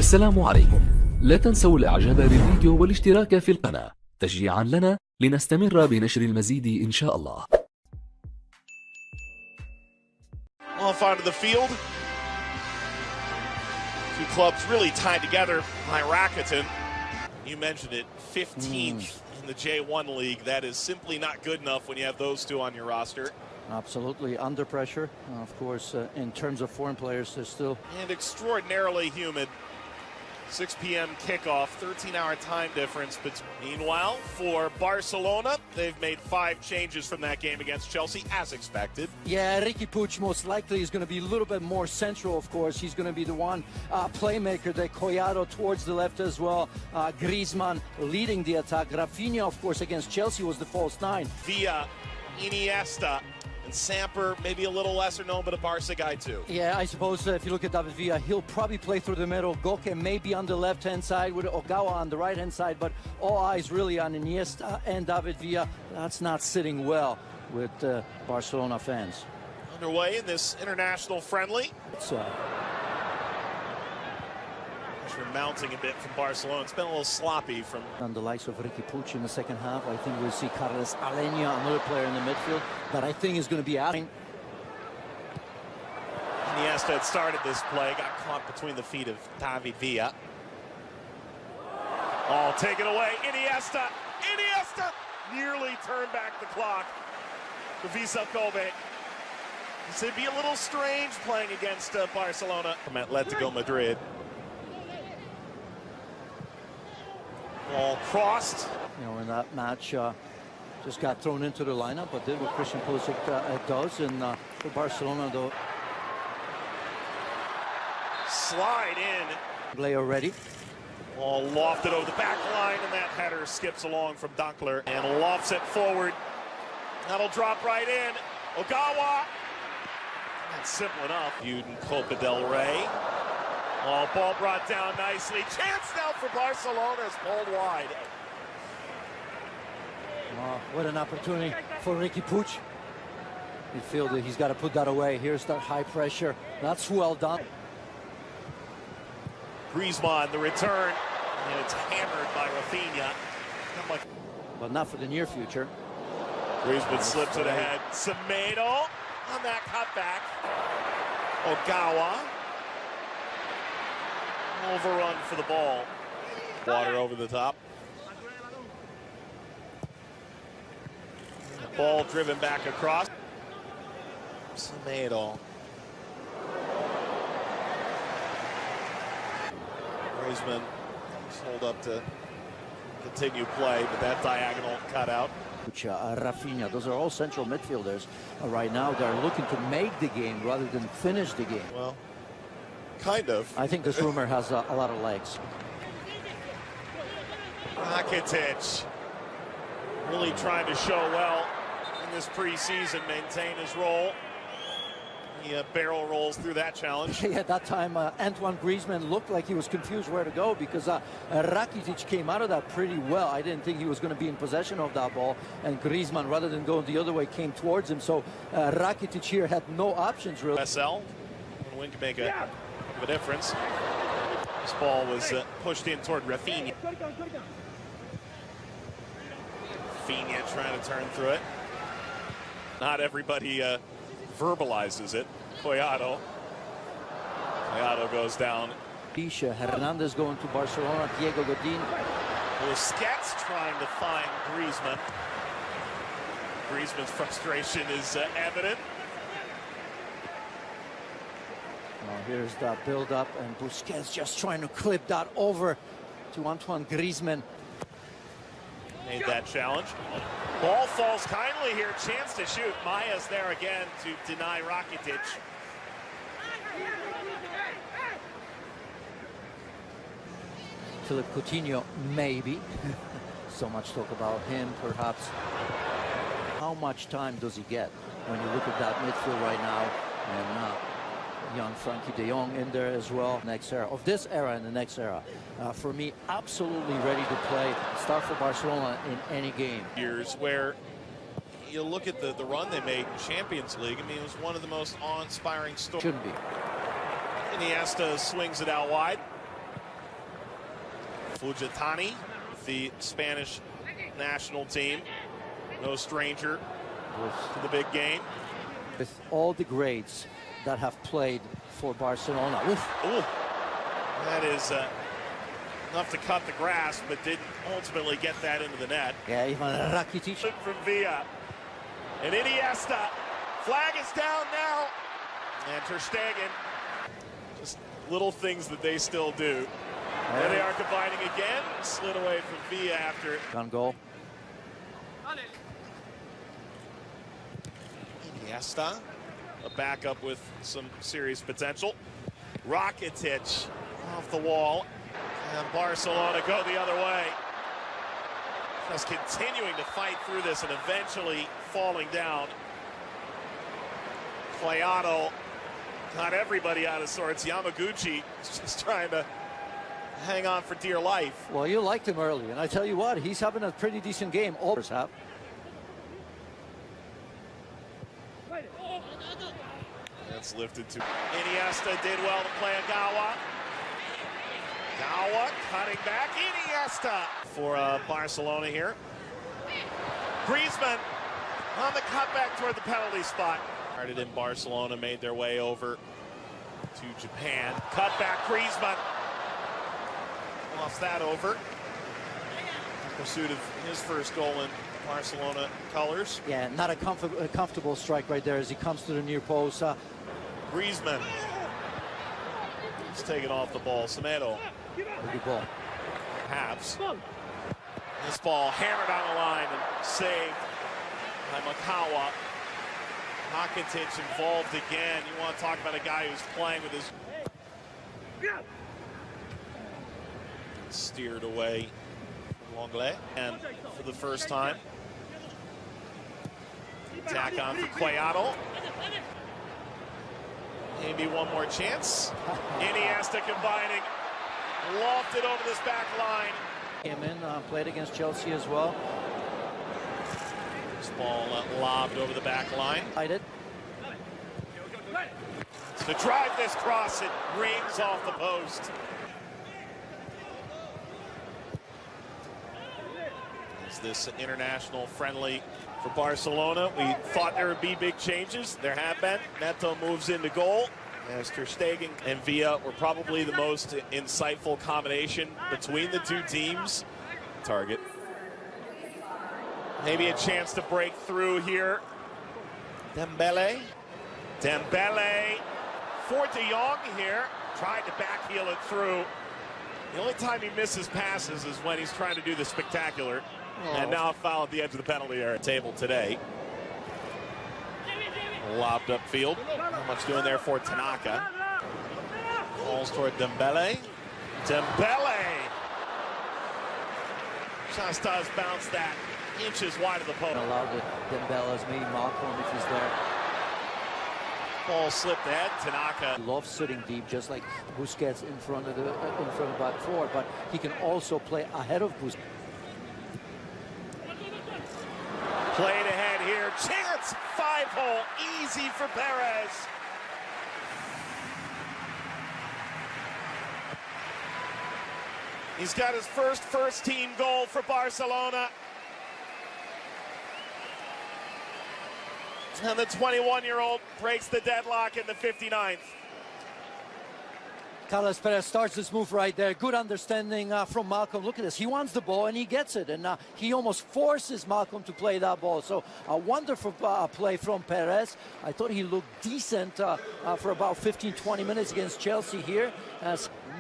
السلام عليكم. لا تنسوا الاعجاب بالفيديو والاشتراك في القناة تشجيعا لنا لنستمر بنشر المزيد إن شاء الله. Off onto the field. Two clubs really tied together by Rakuten. You mentioned it, 15th in the J1 League. That is simply not good enough when you have those two on your roster. Absolutely under pressure. Of course, in terms of foreign players, they're still... And extraordinarily humid. 6 p.m. kickoff, 13-hour time difference. But meanwhile, for Barcelona, they've made 5 changes from that game against Chelsea, as expected. Yeah, Riqui Puig most likely is going to be a little bit more central, of course. He's going to be the one playmaker. The Collado towards the left as well. Griezmann leading the attack. Rafinha, of course, against Chelsea was the false 9. Villa, Iniesta, and Samper, maybe a little lesser known, but a Barca guy too. Yeah, I suppose if you look at David Villa, he'll probably play through the middle. Goke may be on the left-hand side with Ogawa on the right-hand side, but all eyes really on Iniesta and David Villa. That's not sitting well with Barcelona fans. Underway in this international friendly. It's mounting a bit from Barcelona. It's been a little sloppy from... On the likes of Riqui Puig in the second half, I think we'll see Carles Alenia, another player in the midfield, that I think is going to be out. Iniesta had started this play, got caught between the feet of David Villa. Oh, taken away. Iniesta nearly turned back the clock for Visa Kobe. It'd be a little strange playing against Barcelona from Atletico Madrid. All crossed. You know, in that match, just got thrown into the lineup, but did what Christian Pulisic does. And for Barcelona, though, slide in. Play already. All lofted over the back line, and that header skips along from Dunkler and lofts it forward. That'll drop right in. Ogawa. That's simple enough. Uden Copa del Rey. Oh, ball brought down nicely. Chance now for Barcelona is pulled wide. Oh, what an opportunity for Riqui Puig. You feel that he's got to put that away. Here's that high pressure. That's well done. Griezmann, the return, and it's hammered by Rafinha. But not for the near future. Griezmann slips it ahead. Semedo on that cutback. Ogawa. Overrun for the ball. Water over the top. Ball driven back across. Semedo. Griezmann hold up to continue play, but that diagonal cut out. Rafinha, those are all central midfielders. Right now they're looking to make the game rather than finish the game. Well, kind of. I think this rumor has a lot of legs. Rakitic really trying to show well in this preseason, maintain his role. He barrel rolls through that challenge. Yeah, at that time, Antoine Griezmann looked like he was confused where to go because Rakitic came out of that pretty well. I didn't think he was going to be in possession of that ball, and Griezmann, rather than going the other way, came towards him. So Rakitic here had no options, really. SL, when win can make a difference. This ball was pushed in toward Rafinha. Rafinha trying to turn through it. Not everybody verbalizes it. Collado goes down. Pisha, Hernandez going to Barcelona, Diego Godin. Busquets trying to find Griezmann. Griezmann's frustration is evident. Here's that build-up, and Busquets just trying to clip that over to Antoine Griezmann. Made that challenge. Ball falls kindly here. Chance to shoot. Maya's there again to deny Rakitic. Philippe Coutinho, maybe. So much talk about him, perhaps. How much time does he get when you look at that midfield right now? And young Frankie de Jong in there as well. Next era, of this era and the next era. For me, absolutely ready to play. Start for Barcelona in any game. Years where you look at the run they made in Champions League. I mean, it was one of the most awe-inspiring stories. Shouldn't be. Iniesta swings it out wide. Fujitani, the Spanish national team, no stranger to the big game. With all the greats that have played for Barcelona. Ooh. That is enough to cut the grass, but didn't ultimately get that into the net. Yeah, even Rakitic. From Villa. And Iniesta. Flag is down now. And Ter Stegen. Just little things that they still do. There they are combining again. Slid away from Villa after. Gun goal. Iniesta. A backup with some serious potential. Rakitic off the wall. And Barcelona go the other way. Just continuing to fight through this and eventually falling down. Cuadrado got everybody out of sorts. Yamaguchi is just trying to hang on for dear life. Well, you liked him early, and I tell you what, he's having a pretty decent game. All have. That's lifted to Iniesta. Did well to play Agawa. Agawa cutting back. Iniesta for Barcelona here. Griezmann on the cutback toward the penalty spot. Started in Barcelona, made their way over to Japan. Cutback Griezmann. Lost that over. In pursuit of his first goal in Barcelona colors. Yeah, not a comfortable strike right there as he comes to the near post. Griezmann. He's taken off the ball. Semedo. Good ball. Halves. This ball hammered on the line and saved by Makawa. Rakitic involved again. You want to talk about a guy who's playing with his... Steered away from Longley. And for the first time, attack on for Cuadrado. Maybe one more chance. Iniesta combining. Lofted over this back line. Came in, played against Chelsea as well. This ball lobbed over the back line. To drive this cross, it rings off the post. Is this international friendly for Barcelona? We thought there would be big changes. There have been. Neto moves into goal. As Ter Stegen and Villa were probably the most insightful combination between the two teams. Target. Maybe a chance to break through here. Dembele for De Jong here. Tried to backheel it through. The only time he misses passes is when he's trying to do the spectacular. And now a foul at the edge of the penalty area table today. Lobbed upfield. Not much doing there for Tanaka. Balls toward Dembele. Just does bounce that inches wide of the post. Allowed with Dembele's maybe Malcolm if he's there. Ball slipped ahead. Tanaka He loves sitting deep, just like Busquets in front of back four, but he can also play ahead of Busquets. played ahead here. Chance, 5-hole, easy for Perez. He's got his first team goal for Barcelona. And the 21-year-old breaks the deadlock in the 59th. Carlos Perez starts this move right there. Good understanding from Malcolm. Look at this. He wants the ball and he gets it. And he almost forces Malcolm to play that ball. So a wonderful play from Perez. I thought he looked decent for about 15-20 minutes against Chelsea here.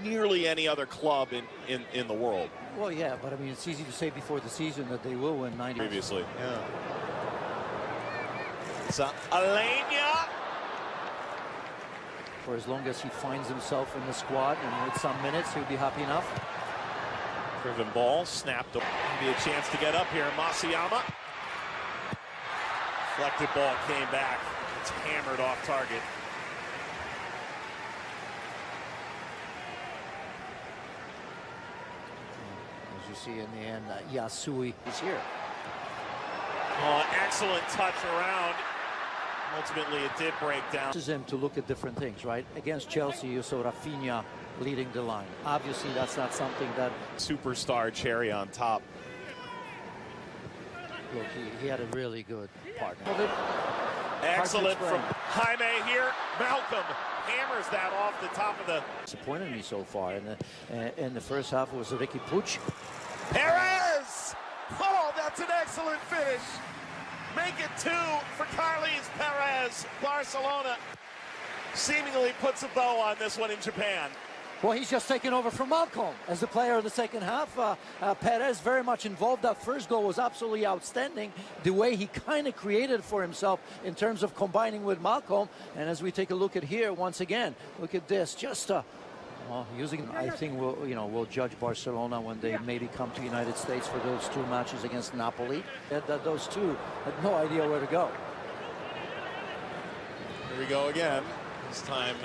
Nearly any other club in the world. Well, yeah, but I mean, it's easy to say before the season that they will win 90. Previously, yeah. So Alenia. For as long as he finds himself in the squad and with some minutes, he'll be happy enough. Driven ball, snapped up. Maybe a chance to get up here. Masayama. Deflected ball came back. It's hammered off target. As you see in the end, Yasui is here. Oh, excellent touch around. Ultimately, it did break down. This is him to look at different things, right? Against Chelsea, you saw Rafinha leading the line. Obviously, that's not something that... Superstar cherry on top. Look, he had a really good partner. Excellent from Jaime here. Malcolm hammers that off the top of the... Disappointed me so far. In the first half, it was Ricky Puig. Perez! Oh, that's an excellent finish. Make it 2 for Carles Perez. Barcelona seemingly puts a bow on this one in Japan. Well, he's just taken over from Malcolm as the player of the second half. Perez very much involved. That first goal was absolutely outstanding. The way he kind of created for himself in terms of combining with Malcolm. And as we take a look at here, once again, look at this. Just using, I think we'll judge Barcelona when they maybe come to the United States for those 2 matches against Napoli. Those two had no idea where to go. Here we go again. This time.